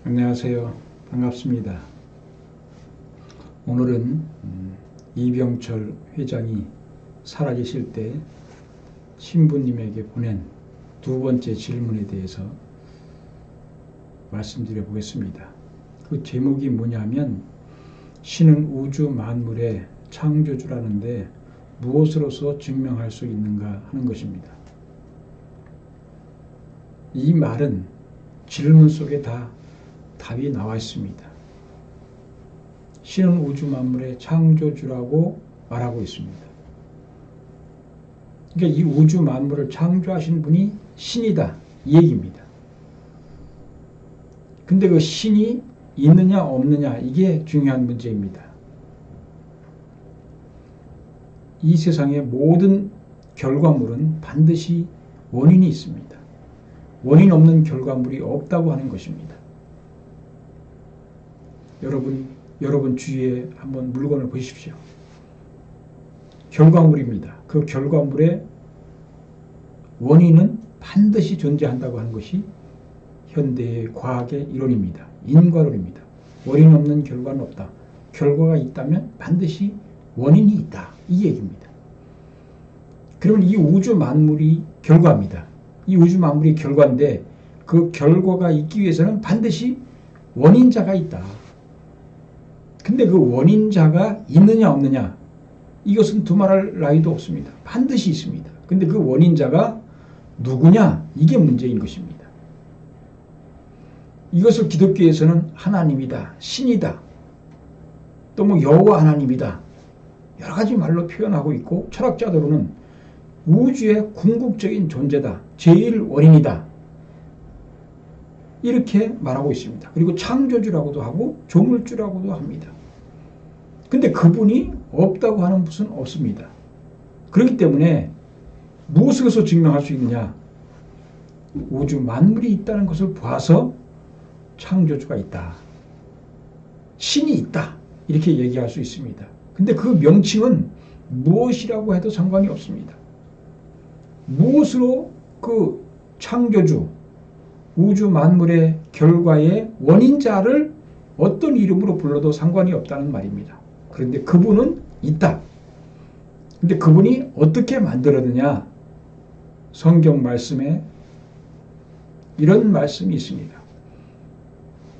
안녕하세요. 반갑습니다. 오늘은 이병철 회장이 살아계실 때 신부님에게 보낸 두 번째 질문에 대해서 말씀드려 보겠습니다. 그 제목이 뭐냐면 신은 우주 만물의 창조주라는데 무엇으로서 증명할 수 있는가 하는 것입니다. 이 말은 질문 속에 다 답이 나와 있습니다. 신은 우주 만물의 창조주라고 말하고 있습니다. 그러니까 이 우주 만물을 창조하신 분이 신이다 이 얘기입니다. 근데 그 신이 있느냐 없느냐 이게 중요한 문제입니다. 이 세상의 모든 결과물은 반드시 원인이 있습니다. 원인 없는 결과물이 없다고 하는 것입니다. 여러분 주위에 한번 물건을 보십시오. 결과물입니다. 그 결과물의 원인은 반드시 존재한다고 하는 것이 현대의 과학의 이론입니다. 인과론입니다. 원인 없는 결과는 없다. 결과가 있다면 반드시 원인이 있다. 이 얘기입니다. 그러면 이 우주 만물이 결과입니다. 이 우주 만물이 결과인데 그 결과가 있기 위해서는 반드시 원인자가 있다. 근데 그 원인자가 있느냐 없느냐 이것은 두말할 나위도 없습니다. 반드시 있습니다. 근데 그 원인자가 누구냐 이게 문제인 것입니다. 이것을 기독교에서는 하나님이다, 신이다, 또 뭐 여호와 하나님이다 여러 가지 말로 표현하고 있고 철학자들로는 우주의 궁극적인 존재다, 제일 원인이다 이렇게 말하고 있습니다. 그리고 창조주라고도 하고 조물주라고도 합니다. 근데 그분이 없다고 하는 것은 없습니다. 그렇기 때문에 무엇으로서 증명할 수 있느냐? 우주 만물이 있다는 것을 봐서 창조주가 있다, 신이 있다 이렇게 얘기할 수 있습니다. 근데 그 명칭은 무엇이라고 해도 상관이 없습니다. 무엇으로 그 창조주 우주 만물의 결과의 원인자를 어떤 이름으로 불러도 상관이 없다는 말입니다. 그런데 그분은 있다. 근데 그분이 어떻게 만들었느냐? 성경 말씀에 이런 말씀이 있습니다.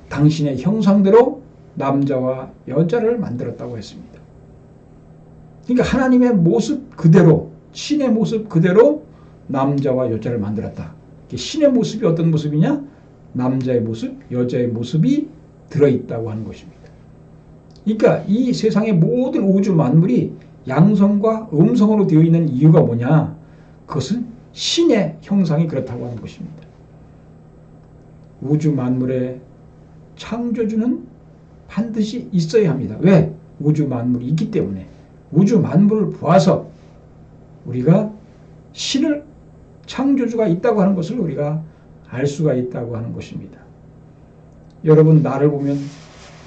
당신의 형상대로 남자와 여자를 만들었다고 했습니다. 그러니까 하나님의 모습 그대로, 신의 모습 그대로 남자와 여자를 만들었다. 신의 모습이 어떤 모습이냐? 남자의 모습, 여자의 모습이 들어있다고 하는 것입니다. 그러니까 이 세상의 모든 우주 만물이 양성과 음성으로 되어 있는 이유가 뭐냐? 그것은 신의 형상이 그렇다고 하는 것입니다. 우주 만물의 창조주는 반드시 있어야 합니다. 왜? 우주 만물이 있기 때문에. 우주 만물을 보아서 우리가 신을 창조주가 있다고 하는 것을 우리가 알 수가 있다고 하는 것입니다. 여러분 나를 보면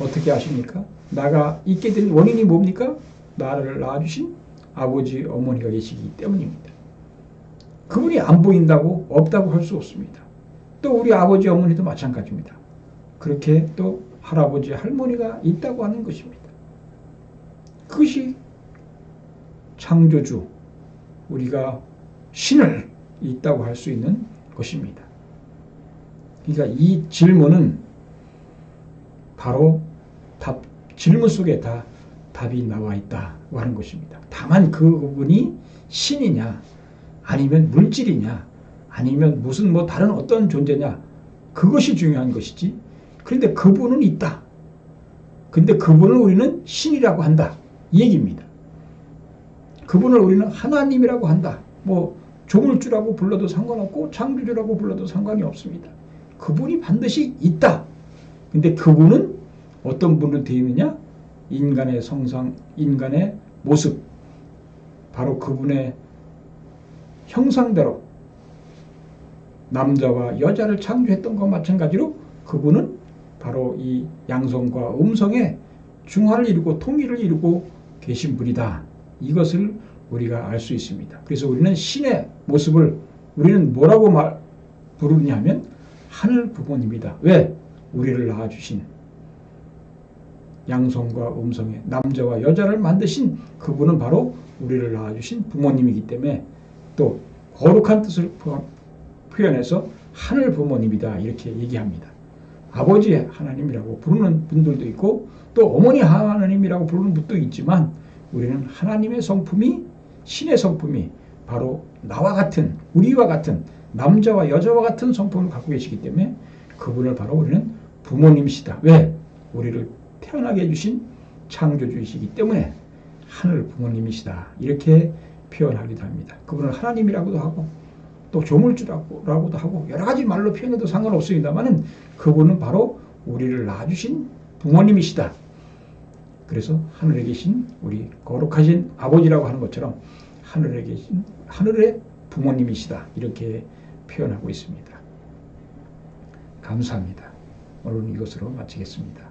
어떻게 아십니까? 나가 있게 된 원인이 뭡니까? 나를 낳아주신 아버지 어머니가 계시기 때문입니다. 그분이 안 보인다고 없다고 할 수 없습니다. 또 우리 아버지 어머니도 마찬가지입니다. 그렇게 또 할아버지 할머니가 있다고 하는 것입니다. 그것이 창조주, 우리가 신을 있다고 할 수 있는 것입니다. 그러니까 이 질문은 바로 질문 속에 다 답이 나와 있다고 하는 것입니다. 다만 그분이 신이냐 아니면 물질이냐 아니면 무슨 뭐 다른 어떤 존재냐 그것이 중요한 것이지. 그런데 그분은 있다. 근데 그분을 우리는 신이라고 한다 이 얘기입니다. 그분을 우리는 하나님이라고 한다. 뭐 조물주라고 불러도 상관없고 창조주라고 불러도 상관이 없습니다. 그분이 반드시 있다. 근데 그분은 어떤 분으로 되어 있느냐? 인간의 성상, 인간의 모습, 바로 그분의 형상대로 남자와 여자를 창조했던 것과 마찬가지로 그분은 바로 이 양성과 음성의 중화를 이루고 통일을 이루고 계신 분이다. 이것을 우리가 알 수 있습니다. 그래서 우리는 신의 모습을 우리는 뭐라고 부르냐 하면 하늘 부모입니다. 왜? 우리를 낳아주신 양성과 음성의 남자와 여자를 만드신 그분은 바로 우리를 낳아주신 부모님이기 때문에 또 거룩한 뜻을 표현해서 하늘 부모님이다 이렇게 얘기합니다. 아버지 하나님이라고 부르는 분들도 있고 또 어머니 하나님이라고 부르는 분도 있지만 우리는 하나님의 성품이 신의 성품이 바로 나와 같은 우리와 같은 남자와 여자와 같은 성품을 갖고 계시기 때문에 그분을 바로 우리는 부모님이시다. 왜? 우리를 태어나게 해주신 창조주이시기 때문에 하늘 부모님이시다. 이렇게 표현하기도 합니다. 그분을 하나님이라고도 하고 또 조물주라고도 하고 여러 가지 말로 표현해도 상관없습니다만은 그분은 바로 우리를 낳아주신 부모님이시다. 그래서 하늘에 계신 우리 거룩하신 아버지라고 하는 것처럼 하늘에 계신 하늘의 부모님이시다. 이렇게 표현하고 있습니다. 감사합니다. 오늘은 이것으로 마치겠습니다.